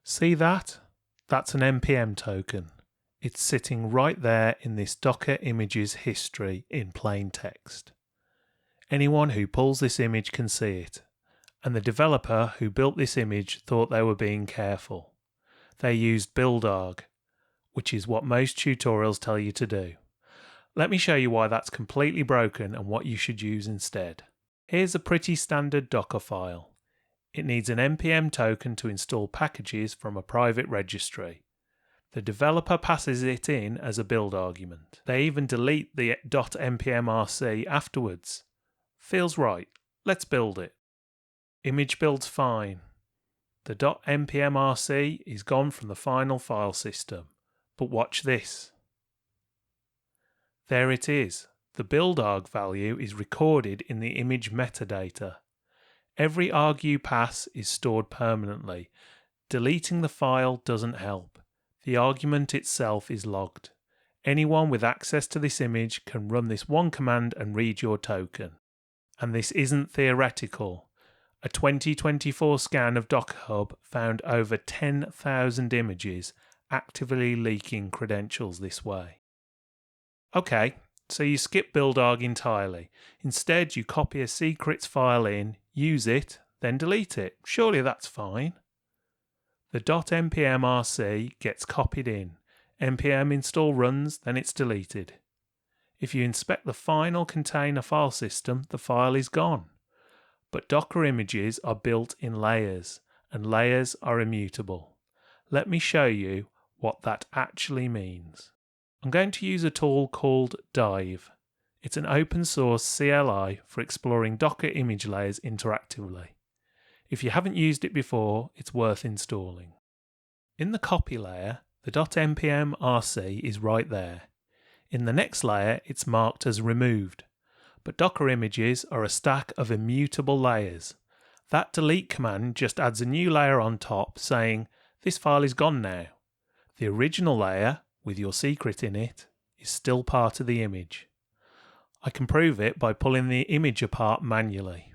See that? That's an npm token. It's sitting right there in this Docker image's history in plain text. Anyone who pulls this image can see it, and the developer who built this image thought they were being careful. They used build-arg, which is what most tutorials tell you to do. Let me show you why that's completely broken and what you should use instead. Here's a pretty standard Docker file. It needs an npm token to install packages from a private registry. The developer passes it in as a build argument. They even delete the .npmrc afterwards. Feels right. Let's build it. Image builds fine. The .npmrc is gone from the final file system. But watch this. There it is. The build-arg value is recorded in the image metadata. Every arg you pass is stored permanently. Deleting the file doesn't help. The argument itself is logged. Anyone with access to this image can run this one command and read your token. And this isn't theoretical. A 2024 scan of Docker Hub found over 10,000 images actively leaking credentials this way. Okay, so you skip build-arg entirely. Instead, you copy a secrets file in, use it, then delete it. Surely that's fine. The .npmrc gets copied in. npm install runs, then it's deleted. If you inspect the final container file system, the file is gone. But Docker images are built in layers, and layers are immutable. Let me show you what that actually means. I'm going to use a tool called Dive. It's an open source CLI for exploring Docker image layers interactively. If you haven't used it before, it's worth installing. In the copy layer, the .npmrc is right there. In the next layer, it's marked as removed. But Docker images are a stack of immutable layers. That delete command just adds a new layer on top saying, this file is gone now. The original layer, with your secret in it, is still part of the image. I can prove it by pulling the image apart manually.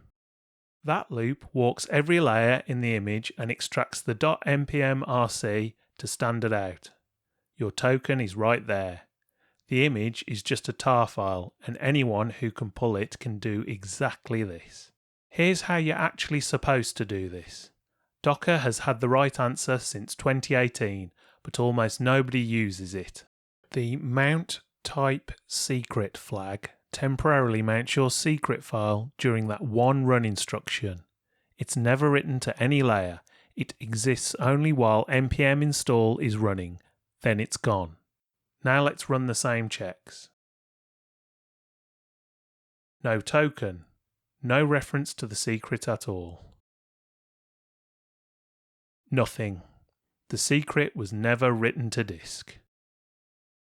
That loop walks every layer in the image and extracts the .npmrc to stand it out. Your token is right there. The image is just a tar file, and anyone who can pull it can do exactly this. Here's how you're actually supposed to do this. Docker has had the right answer since 2018, but almost nobody uses it. The mount type secret flag temporarily mounts your secret file during that one run instruction. It's never written to any layer. It exists only while npm install is running. Then it's gone. Now let's run the same checks. No token. No reference to the secret at all. Nothing. The secret was never written to disk.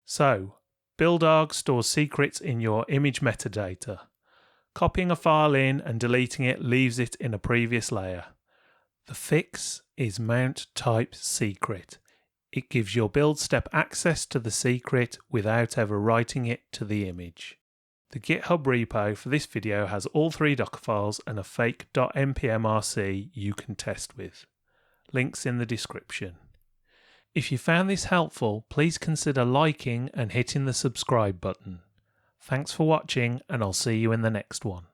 So, build-arg stores secrets in your image metadata. Copying a file in and deleting it leaves it in a previous layer. The fix is mount type secret. It gives your build step access to the secret without ever writing it to the image. The GitHub repo for this video has all 3 Docker files and a fake .npmrc you can test with. Links in the description. If you found this helpful, please consider liking and hitting the subscribe button. Thanks for watching, and I'll see you in the next one.